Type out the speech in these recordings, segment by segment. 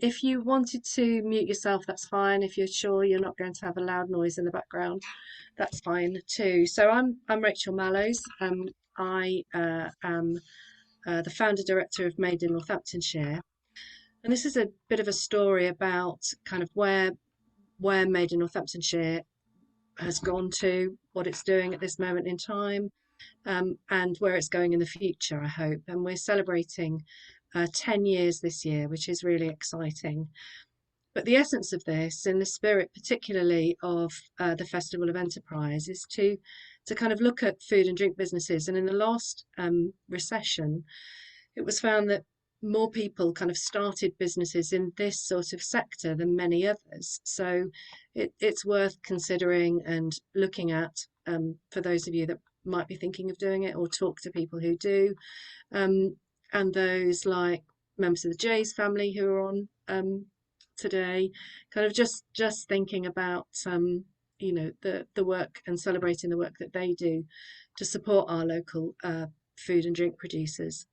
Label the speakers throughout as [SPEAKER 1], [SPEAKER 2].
[SPEAKER 1] If you wanted to mute yourself, that's fine. If you're sure you're not going to have a loud noise in the background, that's fine too. So I'm Rachel Mallows. I am the founder director of Made in Northamptonshire, and this is a bit of a story about kind of where Made in Northamptonshire has gone to, what it's doing at this moment in time, and where it's going in the future, I hope. And we're celebrating 10 years this year, which is really exciting. But the essence of this, in the spirit particularly of the Festival of Enterprise, is to kind of look at food and drink businesses. And in the last recession, it was found that more people kind of started businesses in this sort of sector than many others. So it's worth considering and looking at for those of you that might be thinking of doing it or talk to people who do. And those like members of the Jays family who are on today, kind of just thinking about the work and celebrating the work that they do to support our local food and drink producers.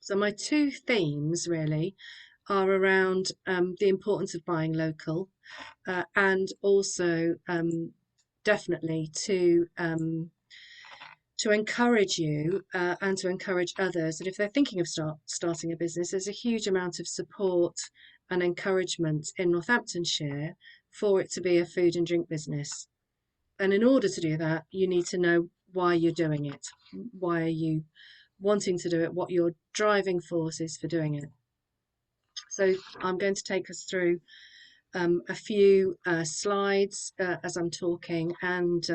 [SPEAKER 1] So my two themes really are around the importance of buying local, and also definitely to encourage you and to encourage others that if they're thinking of starting a business, there's a huge amount of support and encouragement in Northamptonshire for it to be a food and drink business. And in order to do that, you need to know why you're doing it. Why are you wanting to do it? What your driving force is for doing it. So I'm going to take us through a few slides as I'm talking, and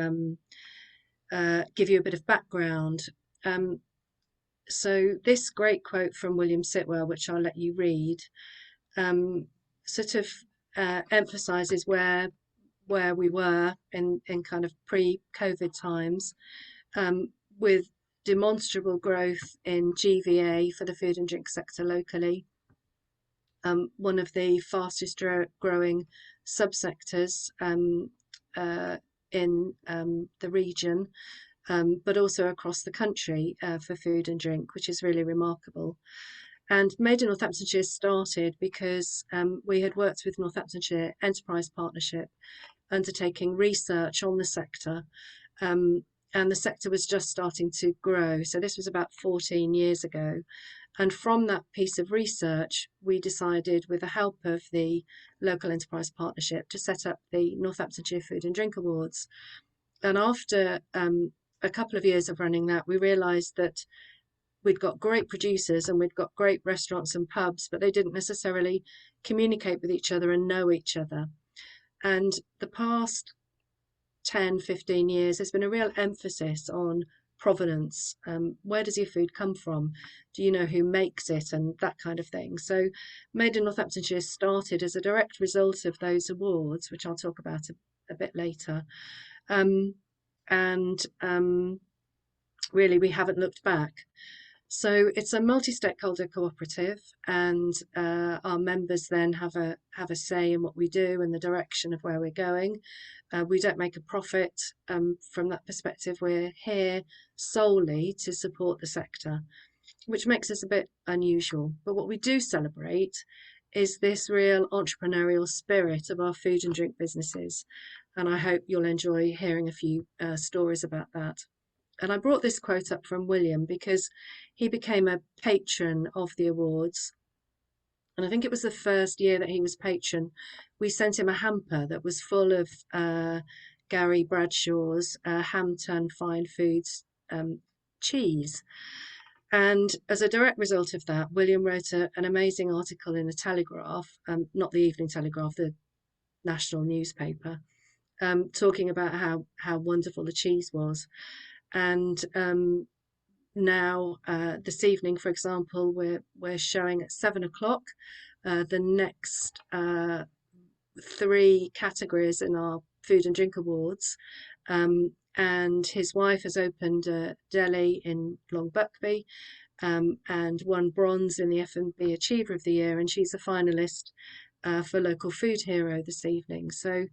[SPEAKER 1] give you a bit of background. So this great quote from William Sitwell, which I'll let you read, sort of emphasises where we were in kind of pre-COVID times, with demonstrable growth in GVA for the food and drink sector locally, one of the fastest growing subsectors in the region, but also across the country for food and drink, which is really remarkable. And Made in Northamptonshire started because we had worked with Northamptonshire Enterprise Partnership, undertaking research on the sector, and the sector was just starting to grow. So this was about 14 years ago. And from that piece of research, we decided, with the help of the local enterprise partnership, to set up the Northamptonshire Food and Drink Awards. And after a couple of years of running that, we realised that we'd got great producers and we'd got great restaurants and pubs, but they didn't necessarily communicate with each other and know each other. And the past 10, 15 years, there's been a real emphasis on provenance. Where does your food come from? Do you know who makes it? And that kind of thing. So Made in Northamptonshire started as a direct result of those awards, which I'll talk about a bit later. And really, we haven't looked back. So it's a multi-stakeholder cooperative, and our members then have a say in what we do and the direction of where we're going. We don't make a profit from that perspective. We're here solely to support the sector, which makes us a bit unusual. But what we do celebrate is this real entrepreneurial spirit of our food and drink businesses. And I hope you'll enjoy hearing a few stories about that. And I brought this quote up from William because he became a patron of the awards. And I think it was the first year that he was patron, we sent him a hamper that was full of Gary Bradshaw's Hampton Fine Foods cheese. And as a direct result of that, William wrote an amazing article in the Telegraph, not the Evening Telegraph, the national newspaper, talking about how wonderful the cheese was. And now this evening, for example, we're showing at 7 o'clock the next 3 categories in our food and drink awards. And his wife has opened a deli in Long Buckby, and won bronze in the F&B Achiever of the Year, and she's a finalist for Local Food Hero this evening. So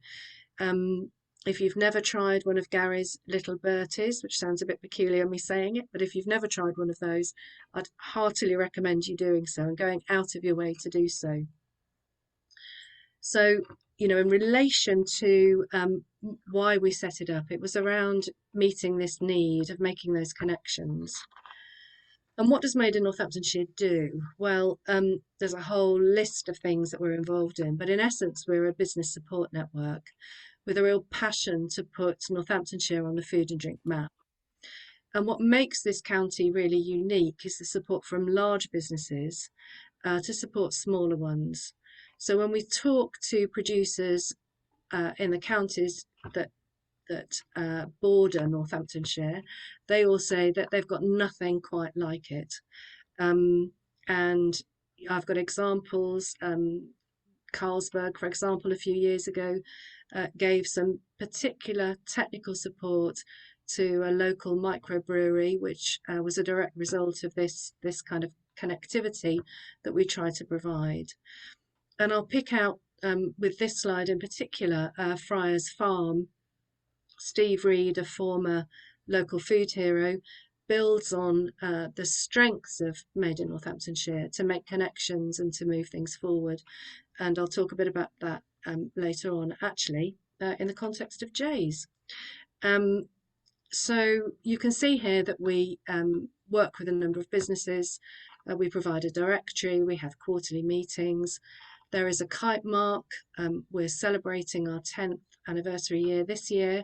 [SPEAKER 1] if you've never tried one of Gary's Little Berties, which sounds a bit peculiar me saying it, but if you've never tried one of those, I'd heartily recommend you doing so and going out of your way to do so. So, in relation to why we set it up, it was around meeting this need of making those connections. And what does Made in Northamptonshire do? Well, there's a whole list of things that we're involved in, but in essence, we're a business support network with a real passion to put Northamptonshire on the food and drink map. And what makes this county really unique is the support from large businesses to support smaller ones. So when we talk to producers in the counties that border Northamptonshire, they all say that they've got nothing quite like it. And I've got examples. Carlsberg, for example, a few years ago, gave some particular technical support to a local microbrewery, which was a direct result of this kind of connectivity that we try to provide. And I'll pick out with this slide in particular, Friars Farm. Steve Reed, a former local food hero, builds on the strengths of Made in Northamptonshire to make connections and to move things forward. And I'll talk a bit about that later on, actually, in the context of Jays. So you can see here that we work with a number of businesses. We provide a directory, we have quarterly meetings. There is a kite mark. We're celebrating our 10th anniversary year this year,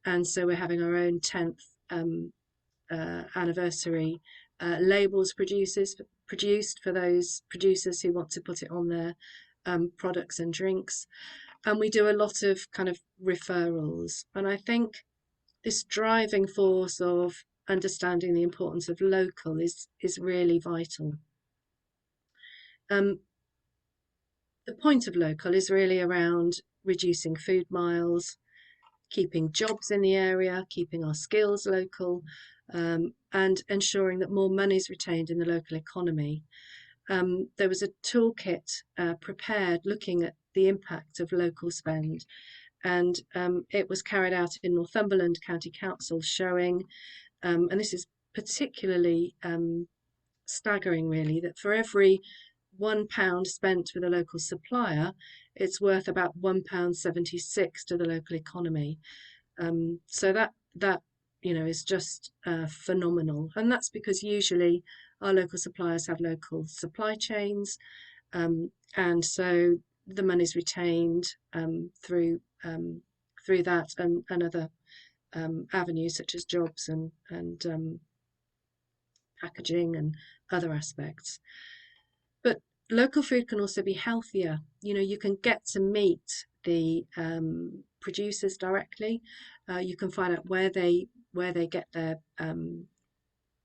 [SPEAKER 1] and so we're having our own 10th anniversary labels produced for those producers who want to put it on their products and drinks. And we do a lot of kind of referrals. And I think this driving force of understanding the importance of local is really vital. The point of local is really around reducing food miles, keeping jobs in the area, keeping our skills local, and ensuring that more money is retained in the local economy. There was a toolkit prepared looking at the impact of local spend, and it was carried out in Northumberland County Council, showing, and this is particularly staggering really, that for every £1 spent with a local supplier, it's worth about £1.76 to the local economy. So that is just phenomenal, and that's because usually our local suppliers have local supply chains, and so the money's retained through that and other avenues such as jobs and packaging and other aspects. But local food can also be healthier. You can get to meet the producers directly. You can find out where they get their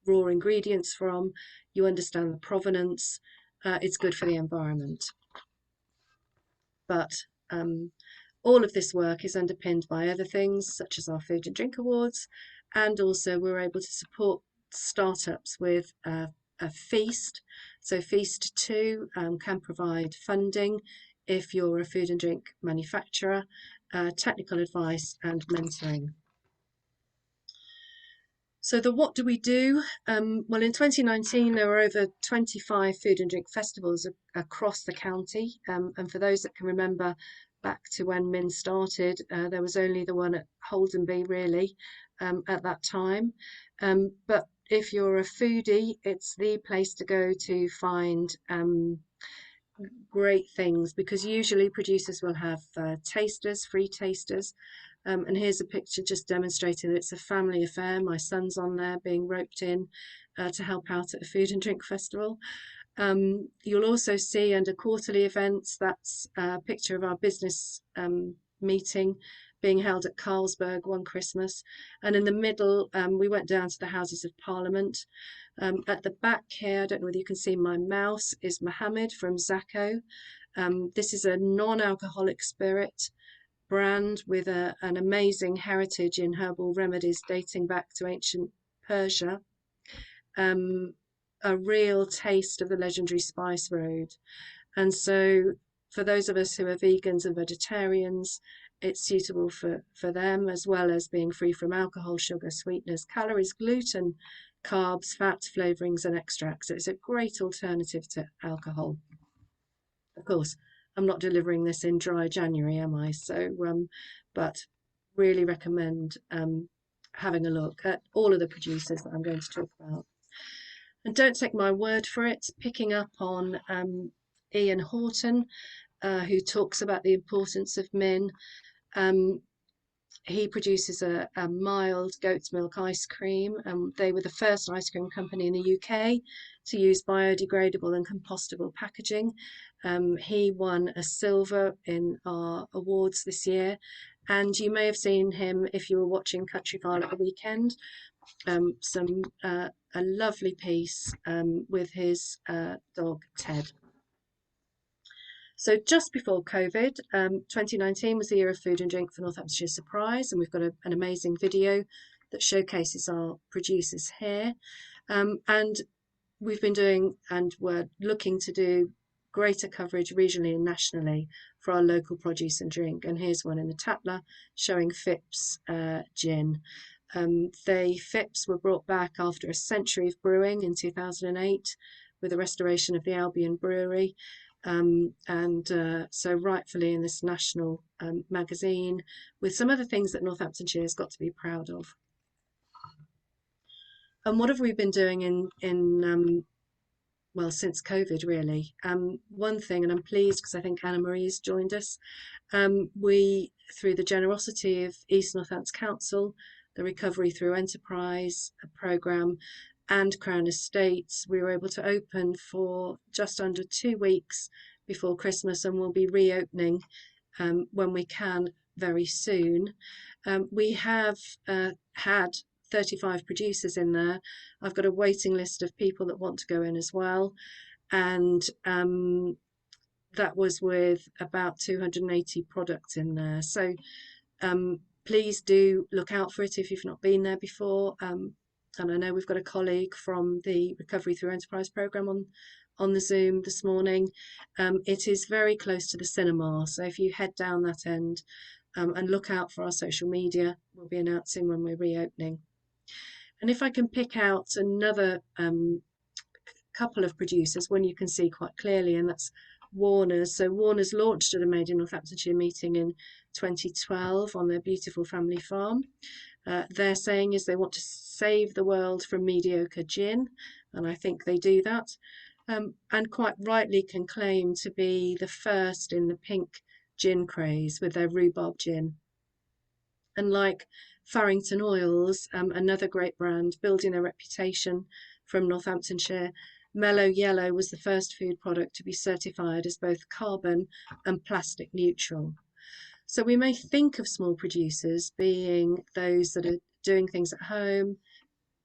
[SPEAKER 1] raw ingredients from. You understand the provenance. It's good for the environment. But all of this work is underpinned by other things, such as our Food and Drink Awards, and also we're able to support startups with a feast. So Feast 2 can provide funding if you're a food and drink manufacturer, technical advice and mentoring. So what do we do? Well, in 2019, there were over 25 food and drink festivals across the county. And for those that can remember back to when Min started, there was only the one at Holdenby really at that time. But if you're a foodie, it's the place to go to find great things, because usually producers will have tasters, free tasters. And here's a picture just demonstrating that it's a family affair. My son's on there being roped in to help out at a food and drink festival. You'll also see under quarterly events, that's a picture of our business meeting being held at Carlsberg one Christmas. And in the middle, we went down to the Houses of Parliament. At the back here, I don't know whether you can see my mouse, is Mohammed from Zacco. This is a non-alcoholic spirit brand with an amazing heritage in herbal remedies dating back to ancient Persia. A real taste of the legendary Spice Road. And so for those of us who are vegans and vegetarians, it's suitable for them, as well as being free from alcohol, sugar, sweeteners, calories, gluten, carbs, fats, flavourings and extracts. So it's a great alternative to alcohol. Of course, I'm not delivering this in dry January, am I? So, but really recommend having a look at all of the producers that I'm going to talk about. And don't take my word for it, picking up on Ian Horton, who talks about the importance of min. Um, he produces a mild goat's milk ice cream. They were the first ice cream company in the UK to use biodegradable and compostable packaging. He won a silver in our awards this year, and you may have seen him if you were watching Country File at the weekend. A lovely piece with his dog Ted. So just before COVID, 2019 was the year of food and drink for Northamptonshire Surprise, and we've got an amazing video that showcases our producers here. And we've been doing, and we're looking to do, greater coverage regionally and nationally for our local produce and drink. And here's one in the Tatler showing Phipps gin. Phipps were brought back after a century of brewing in 2008 with the restoration of the Albion Brewery. So rightfully in this national magazine, with some of the things that Northamptonshire has got to be proud of. And what have we been doing in well, since COVID, really? One thing, and I'm pleased because I think Anna Marie's joined us, we, through the generosity of East Northants Council, the Recovery Through Enterprise programme, and Crown Estates, we were able to open for just under 2 weeks before Christmas, and we'll be reopening when we can very soon. We have had 35 producers in there. I've got a waiting list of people that want to go in as well, and that was with about 280 products in there. So please do look out for it if you've not been there before. And I know we've got a colleague from the Recovery Through Enterprise programme on the Zoom this morning. It is very close to the cinema, so if you head down that end and look out for our social media, we'll be announcing when we're reopening. And if I can pick out another couple of producers, one you can see quite clearly, and that's Warner's. So Warner's launched at a Made in Northamptonshire meeting in 2012 on their beautiful family farm. Their saying is they want to save the world from mediocre gin, and I think they do that, and quite rightly can claim to be the first in the pink gin craze with their rhubarb gin. And like Farrington Oils, another great brand building their reputation from Northamptonshire, Mellow Yellow was the first food product to be certified as both carbon and plastic neutral. So we may think of small producers being those that are doing things at home,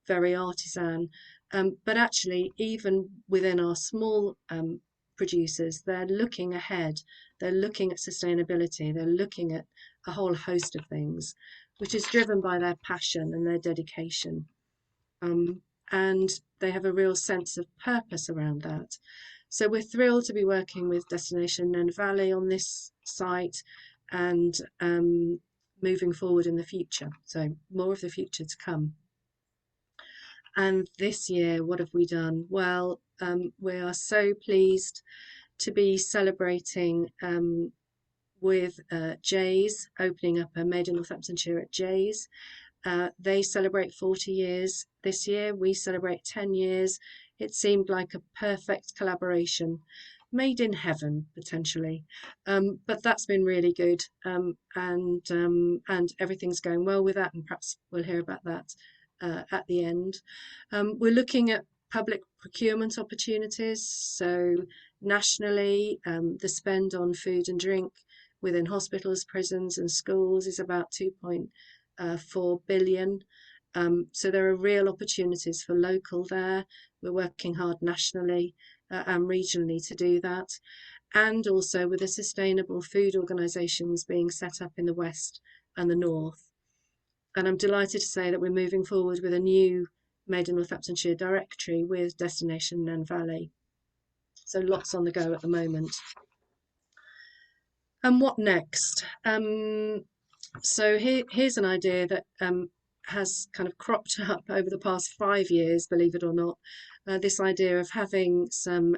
[SPEAKER 1] very artisan, but actually even within our small producers, they're looking ahead, they're looking at sustainability, they're looking at a whole host of things, which is driven by their passion and their dedication. And they have a real sense of purpose around that. So we're thrilled to be working with Destination Nen Valley on this site and moving forward in the future. So more of the future to come. And this year, what have we done? Well, we are so pleased to be celebrating with Jay's, opening up a Made in Northamptonshire at Jay's. They celebrate 40 years this year. We celebrate 10 years. It seemed like a perfect collaboration, made in heaven potentially, but that's been really good, and everything's going well with that, and perhaps we'll hear about that at the end. We're looking at public procurement opportunities. So nationally, the spend on food and drink within hospitals, prisons and schools is about 2.4 billion. So there are real opportunities for local there. We're working hard nationally and regionally to do that. And also with the sustainable food organisations being set up in the West and the North. And I'm delighted to say that we're moving forward with a new Made in Northamptonshire directory with Destination Nen Valley. So lots on the go at the moment. And what next? So here's an idea that has kind of cropped up over the past 5 years, believe it or not. This idea of having some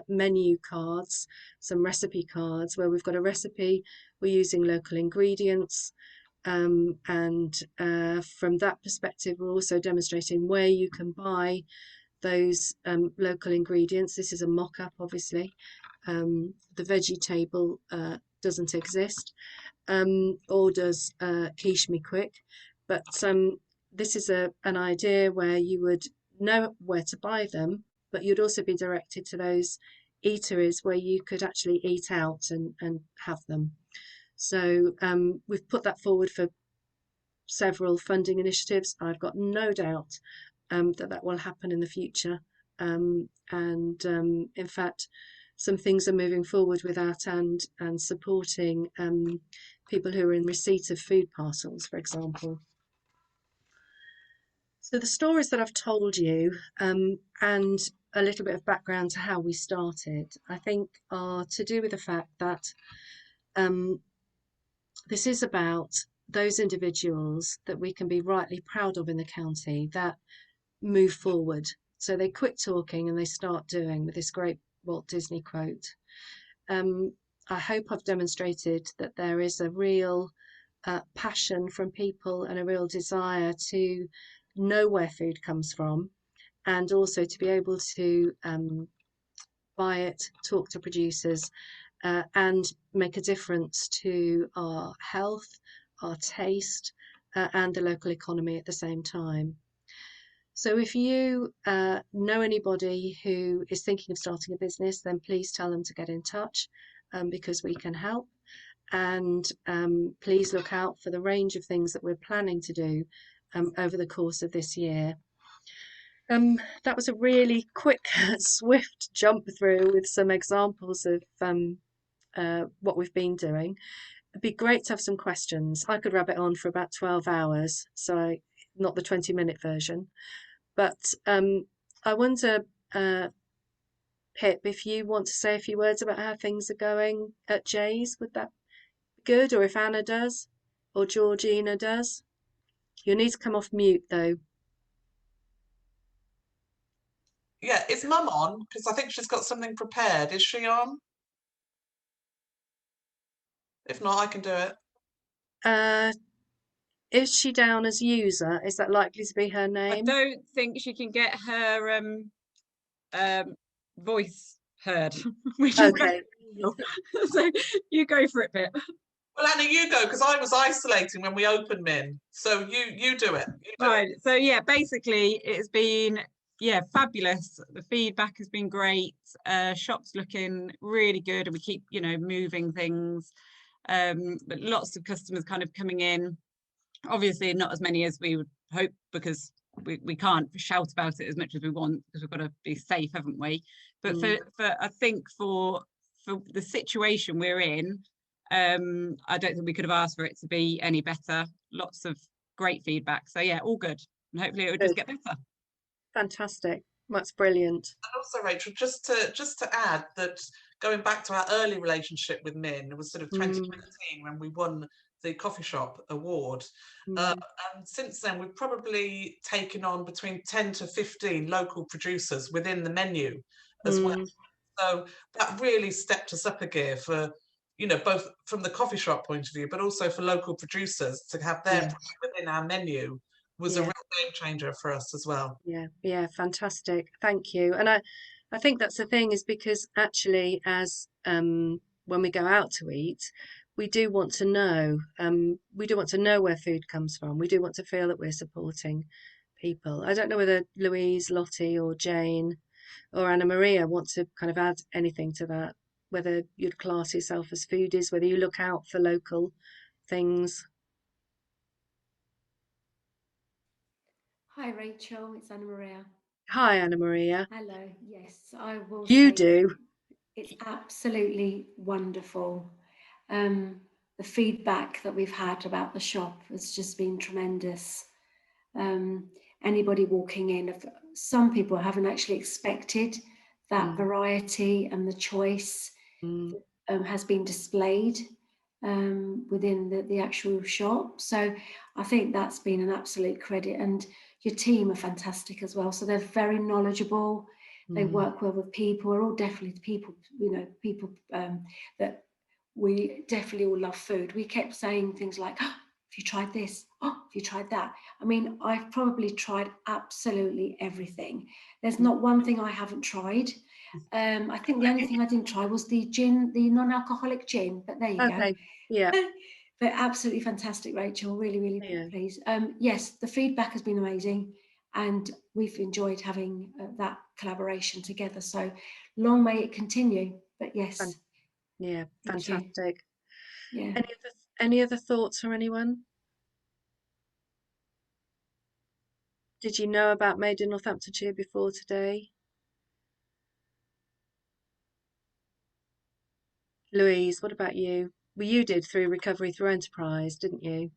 [SPEAKER 1] menu cards, some recipe cards where we've got a recipe, we're using local ingredients, and from that perspective, we're also demonstrating where you can buy those local ingredients. This is a mock-up, obviously. The veggie table doesn't exist, or does Quiche Me Quick, but this is an idea where you would know where to buy them, but you'd also be directed to those eateries where you could actually eat out and have them. So we've put that forward for several funding initiatives. I've got no doubt that will happen in the future. In fact, some things are moving forward with that and supporting people who are in receipt of food parcels, for example. So the stories that I've told you and a little bit of background to how we started, I think are to do with the fact that this is about those individuals that we can be rightly proud of in the county that move forward. So they quit talking and they start doing, with this great Walt Disney quote. I hope I've demonstrated that there is a real passion from people and a real desire to know where food comes from, and also to be able to buy it, talk to producers, and make a difference to our health, our taste, and the local economy at the same time. So if you know anybody who is thinking of starting a business, then please tell them to get in touch, because we can help. And please look out for the range of things that we're planning to do over the course of this year. That was a really quick, swift jump through with some examples of what we've been doing. It'd be great to have some questions. I could rabbit on for about 12 hours, so not the 20-minute version. But I wonder, Pip, if you want to say a few words about how things are going at Jay's, would that be good? Or if Anna does, or Georgina does? You'll need to come off mute, though.
[SPEAKER 2] Yeah, is Mum on? Because I think she's got something prepared. Is she on? If not, I can do it.
[SPEAKER 1] Is she down as user? Is that likely to be her
[SPEAKER 3] I
[SPEAKER 1] name?
[SPEAKER 3] don't think she can get her voice heard, which is
[SPEAKER 1] Okay.
[SPEAKER 3] so you go for it, Pip.
[SPEAKER 2] Well, Anna, you go, because I was isolating when we opened Min. So you do it. You do
[SPEAKER 3] Right.
[SPEAKER 2] it.
[SPEAKER 3] So yeah, basically it's been fabulous. The feedback has been great. Shop's looking really good, and we keep moving things. But lots of customers kind of coming in. Obviously not as many as we would hope, because we can't shout about it as much as we want, because we've got to be safe, haven't we? But for I think for the situation we're in, I don't think we could have asked for it to be any better. Lots of great feedback. So yeah, all good. And hopefully it will just get better.
[SPEAKER 1] Fantastic. That's brilliant.
[SPEAKER 2] And also, Rachel, just to add that, going back to our early relationship with Min, it was sort of 2019 when we won the coffee shop award. And since then, we've probably taken on between 10 to 15 local producers within the menu as well. So that really stepped us up a gear for, both from the coffee shop point of view, but also for local producers to have their within our menu was a real game changer for us as well.
[SPEAKER 1] Yeah, fantastic. Thank you. And I think that's the thing, is because actually, as when we go out to eat, we do want to know. We do want to know where food comes from. We do want to feel that we're supporting people. I don't know whether Louise, Lottie, or Jane, or Anna Maria want to kind of add anything to that. Whether you'd class yourself as foodies, whether you look out for local things.
[SPEAKER 4] Hi Rachel, it's Anna Maria.
[SPEAKER 1] Hi Anna Maria.
[SPEAKER 4] Hello. Yes, I will
[SPEAKER 1] You
[SPEAKER 4] say
[SPEAKER 1] do.
[SPEAKER 4] it's absolutely wonderful. The feedback that we've had about the shop has just been tremendous. Anybody walking in, some people haven't actually expected that variety and the choice has been displayed within the actual shop. So I think that's been an absolute credit, and your team are fantastic as well. So they're very knowledgeable. They work well with people. We're all definitely people, people that we definitely all love food. We kept saying things like, oh, have you tried this? Oh, have you tried that? I mean, I've probably tried absolutely everything. There's not one thing I haven't tried. I think the only thing I didn't try was the gin, the non-alcoholic gin, but there you go.
[SPEAKER 1] Yeah.
[SPEAKER 4] But absolutely fantastic, Rachel. Really, really pleased. Yes, the feedback has been amazing, and we've enjoyed having that collaboration together. So long may it continue. But yes,
[SPEAKER 1] yeah, fantastic.
[SPEAKER 4] Yeah.
[SPEAKER 1] Any other thoughts from anyone? Did you know about Made in Northamptonshire before today? Louise, what about you? Well, you did through Recovery Through Enterprise, didn't you?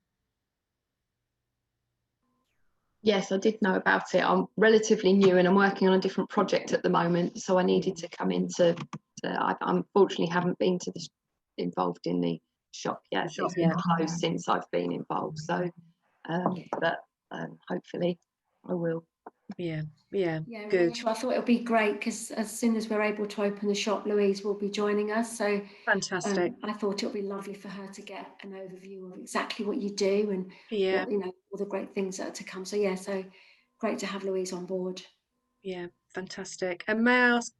[SPEAKER 5] Yes, I did know about it. I'm relatively new and I'm working on a different project at the moment, so I needed to come into. I unfortunately haven't been to involved in the shop yet. It's been closed since I've been involved, so but hopefully I will.
[SPEAKER 1] Yeah,
[SPEAKER 4] good. Rachel, I thought it would be great because as soon as we're able to open the shop, Louise will be joining us. So
[SPEAKER 1] fantastic.
[SPEAKER 4] I thought it would be lovely for her to get an overview of exactly what you do and what, all the great things that are to come. So yeah, so great to have Louise on board.
[SPEAKER 1] Yeah, fantastic. And may I ask,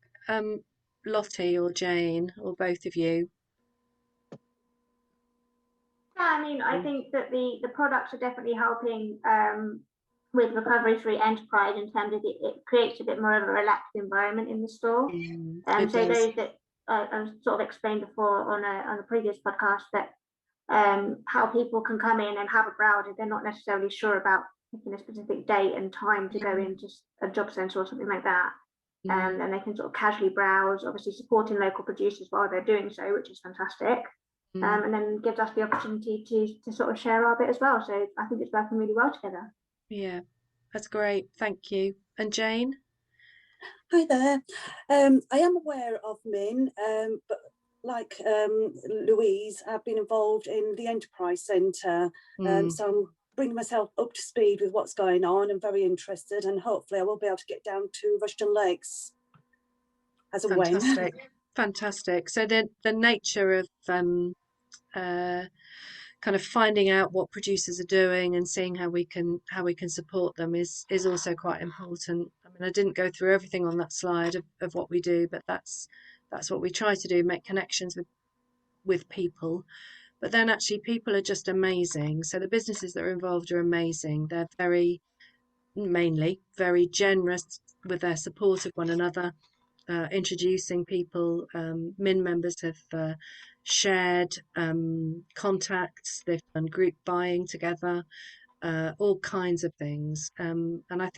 [SPEAKER 1] Lottie or Jane or both of you?
[SPEAKER 6] Yeah, I mean, I think that the products are definitely helping with Recovery Through Enterprise in terms of it creates a bit more of a relaxed environment in the store. So those that I've sort of explained before on a previous podcast that how people can come in and have a browse if they're not necessarily sure about picking a specific date and time to go into a job centre or something like that. And they can sort of casually browse, obviously supporting local producers while they're doing so, which is fantastic. And then gives us the opportunity to sort of share our bit as well. So I think it's working really well together.
[SPEAKER 1] Yeah, that's great. Thank you. And Jane?
[SPEAKER 7] Hi there. I am aware of Min, but like Louise, I've been involved in the Enterprise Centre. So I'm bringing myself up to speed with what's going on. I'm very interested, and hopefully I will be able to get down to Rushden Lakes as a win.
[SPEAKER 1] Fantastic. So the nature of kind of finding out what producers are doing and seeing how we can support them is also quite important. I mean, I didn't go through everything on that slide of what we do, but that's what we try to do, make connections with people. But then actually people are just amazing. So the businesses that are involved are amazing. They're mainly very generous with their support of one another. Introducing people. Min members have shared contacts, they've done group buying together, all kinds of things. And I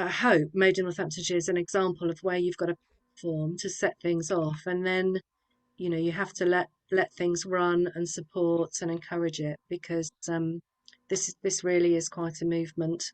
[SPEAKER 1] hope Made in Northamptonshire is an example of where you've got a platform to set things off, and then you have to let things run and support and encourage it, because this really is quite a movement.